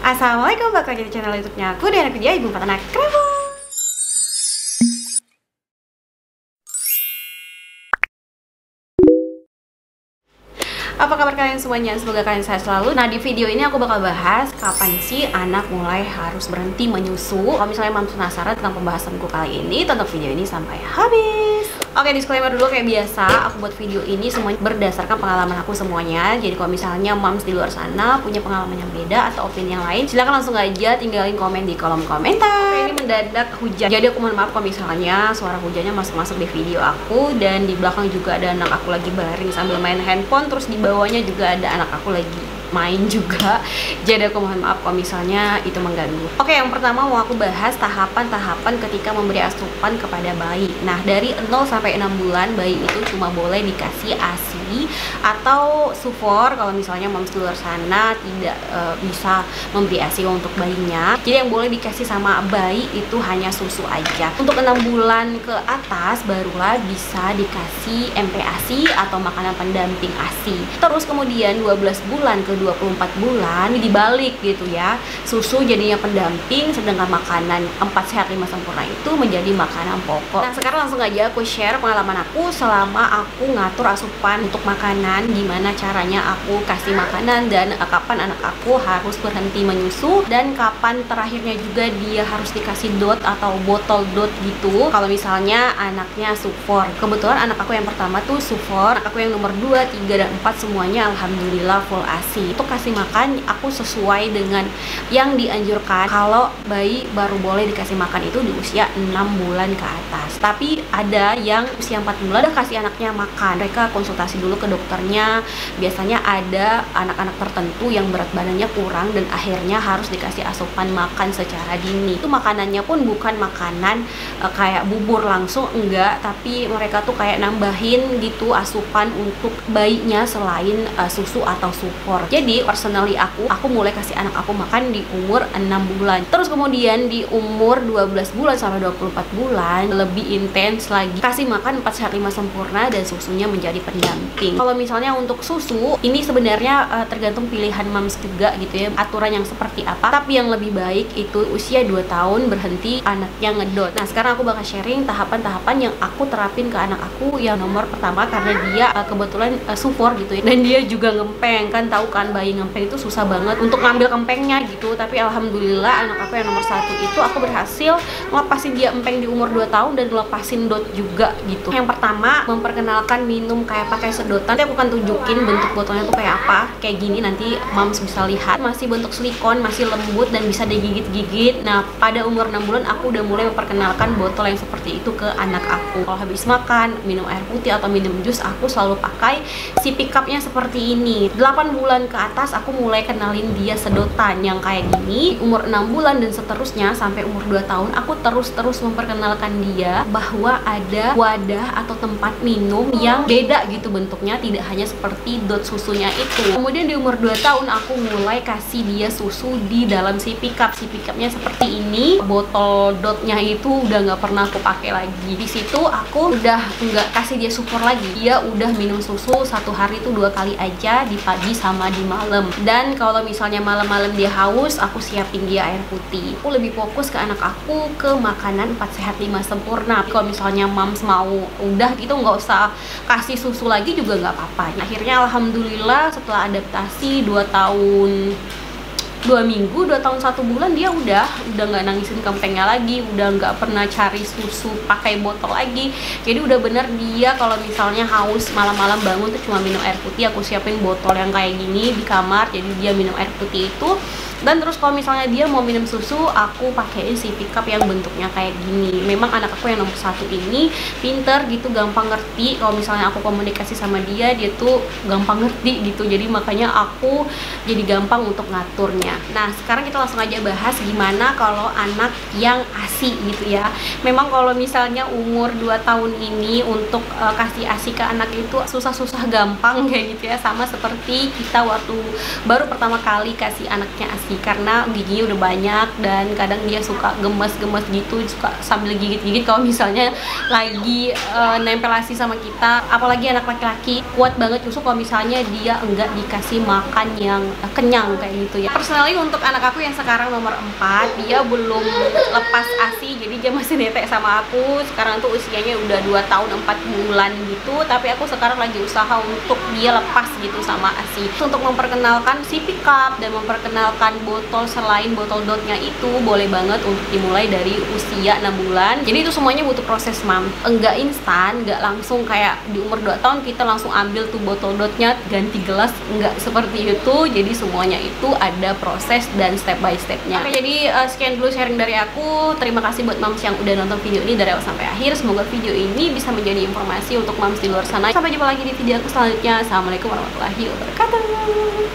Assalamualaikum, balik lagi di channel YouTube-nya aku dan aku dia Ibu Empat Anak Krevo. Apa kabar kalian semuanya? Semoga kalian sehat selalu. Nah, di video ini aku bakal bahas kapan sih anak mulai harus berhenti menyusu. Kalau misalnya mams penasaran tentang pembahasanku kali ini, tonton video ini sampai habis. Oke, disclaimer dulu kayak biasa, aku buat video ini semuanya berdasarkan pengalaman aku semuanya. Jadi kalau misalnya mams di luar sana punya pengalaman yang beda atau opini yang lain, silahkan langsung aja tinggalin komen di kolom komentar. Oke, ini mendadak hujan, jadi aku mohon maaf kalau misalnya suara hujannya masuk-masuk di video aku. Dan di belakang juga ada anak aku lagi baring sambil main handphone. Terus di bawahnya juga ada anak aku lagi main juga, jadi aku mohon maaf kalau misalnya itu mengganggu. Oke, yang pertama mau aku bahas tahapan-tahapan ketika memberi asupan kepada bayi. Nah, dari 0 sampai 6 bulan bayi itu cuma boleh dikasih ASI atau sufor kalau misalnya moms di luar sana tidak bisa memberi ASI untuk bayinya. Jadi yang boleh dikasih sama bayi itu hanya susu aja. Untuk 6 bulan ke atas barulah bisa dikasih MPASI atau makanan pendamping ASI. Terus kemudian 12 bulan ke 24 bulan dibalik gitu ya, susu jadinya pendamping, sedangkan makanan 4 sehat 5 sempurna itu menjadi makanan pokok. Nah, sekarang langsung aja aku share pengalaman aku selama aku ngatur asupan untuk makanan, gimana caranya aku kasih makanan dan kapan anak aku harus berhenti menyusu dan kapan terakhirnya juga dia harus dikasih dot atau botol dot gitu kalau misalnya anaknya sufor. Kebetulan anak aku yang pertama tuh sufor, anak aku yang nomor 2, 3, dan 4 semuanya alhamdulillah full ASI. Untuk kasih makan aku sesuai dengan yang dianjurkan kalau bayi baru boleh dikasih makan itu di usia 6 bulan ke atas. Tapi ada yang usia 4 bulan udah kasih anaknya makan, mereka konsultasi dulu ke dokternya. Biasanya ada anak-anak tertentu yang berat badannya kurang dan akhirnya harus dikasih asupan makan secara dini. Itu makanannya pun bukan makanan kayak bubur langsung, enggak, tapi mereka tuh kayak nambahin gitu asupan untuk bayinya selain susu atau sufor. Jadi personally aku mulai kasih anak aku makan di umur 6 bulan. Terus kemudian di umur 12 bulan sampai 24 bulan lebih intens lagi. Kasih makan 4 sehat 5 sempurna dan susunya menjadi pendamping. Kalau misalnya untuk susu, ini sebenarnya tergantung pilihan mams juga gitu ya, aturan yang seperti apa. Tapi yang lebih baik itu usia 2 tahun berhenti anaknya ngedot. Nah, sekarang aku bakal sharing tahapan-tahapan yang aku terapin ke anak aku yang nomor pertama, karena dia kebetulan sufor gitu ya. Dan dia juga ngempeng, kan tahu kan bayi ngempeng itu susah banget untuk ngambil kempengnya gitu. Tapi alhamdulillah anak aku yang nomor 1 itu aku berhasil ngelepasin dia empeng di umur 2 tahun dan ngelepasin dot juga gitu. Yang pertama, memperkenalkan minum kayak pakai sedotan. Nanti aku akan tunjukin bentuk botolnya tuh kayak apa. Kayak gini nanti mams bisa lihat. Masih bentuk silikon, masih lembut dan bisa digigit-gigit. Nah, pada umur 6 bulan aku udah mulai memperkenalkan botol yang seperti itu ke anak aku. Kalau habis makan, minum air putih atau minum jus, aku selalu pakai si pick-upnya seperti ini. 8 bulan ke atas aku mulai kenalin dia sedotan yang kayak gini. Umur 6 bulan dan seterusnya sampai umur 2 tahun aku terus memperkenalkan dia bahwa ada wadah atau tempat minum yang beda gitu bentuknya, tidak hanya seperti dot susunya itu. Kemudian di umur 2 tahun aku mulai kasih dia susu di dalam si pick-up. Si pick-upnya seperti ini. Botol dotnya itu udah nggak pernah aku pakai lagi. Di situ aku udah nggak kasih dia sufor lagi. Dia udah minum susu 1 hari itu 2 kali aja, di pagi sama di malam. Dan kalau misalnya malam-malam dia haus, aku siapin dia air putih. Aku lebih fokus ke anak aku ke makanan 4 sehat 5 sempurna. Kalau misalnya mams mau udah gitu nggak usah kasih susu lagi juga nggak apa-apa. Akhirnya alhamdulillah setelah adaptasi 2 tahun 2 minggu, 2 tahun 1 bulan dia udah nggak nangisin kempengnya lagi, udah nggak pernah cari susu pakai botol lagi. Jadi udah bener dia kalau misalnya haus malam-malam bangun tuh cuma minum air putih. Aku siapin botol yang kayak gini di kamar, jadi dia minum air putih itu. Dan terus kalau misalnya dia mau minum susu, aku pakein si pickup yang bentuknya kayak gini. Memang anak aku yang nomor 1 ini pinter gitu, gampang ngerti. Kalau misalnya aku komunikasi sama dia, dia tuh gampang ngerti gitu. Jadi makanya aku jadi gampang untuk ngaturnya. Nah, sekarang kita langsung aja bahas gimana kalau anak yang ASI gitu ya. Memang kalau misalnya umur 2 tahun ini untuk kasih ASI ke anak itu susah-susah gampang kayak gitu ya. Sama seperti kita waktu baru pertama kali kasih anaknya ASI ASI karena giginya udah banyak dan kadang dia suka gemes-gemes gitu, suka sambil gigit-gigit kalau misalnya lagi nempel ASI sama kita. Apalagi anak laki-laki kuat banget nyusu kalau misalnya dia enggak dikasih makan yang kenyang kayak gitu ya. Personally untuk anak aku yang sekarang nomor 4, dia belum lepas ASI, jadi dia masih netek sama aku. Sekarang tuh usianya udah 2 tahun 4 bulan gitu, tapi aku sekarang lagi usaha untuk dia lepas gitu sama ASI. Untuk memperkenalkan si pick up dan memperkenalkan botol selain botol dotnya itu boleh banget untuk dimulai dari usia 6 bulan. Jadi itu semuanya butuh proses, mam. Enggak instan, enggak langsung kayak di umur 2 tahun kita langsung ambil tuh botol dotnya ganti gelas, enggak seperti itu. Jadi semuanya itu ada proses dan step by stepnya. Oke, jadi sekian dulu sharing dari aku. Terima kasih buat mams yang udah nonton video ini dari awal sampai akhir. Semoga video ini bisa menjadi informasi untuk mams di luar sana. Sampai jumpa lagi di video aku selanjutnya. Assalamualaikum warahmatullahi wabarakatuh.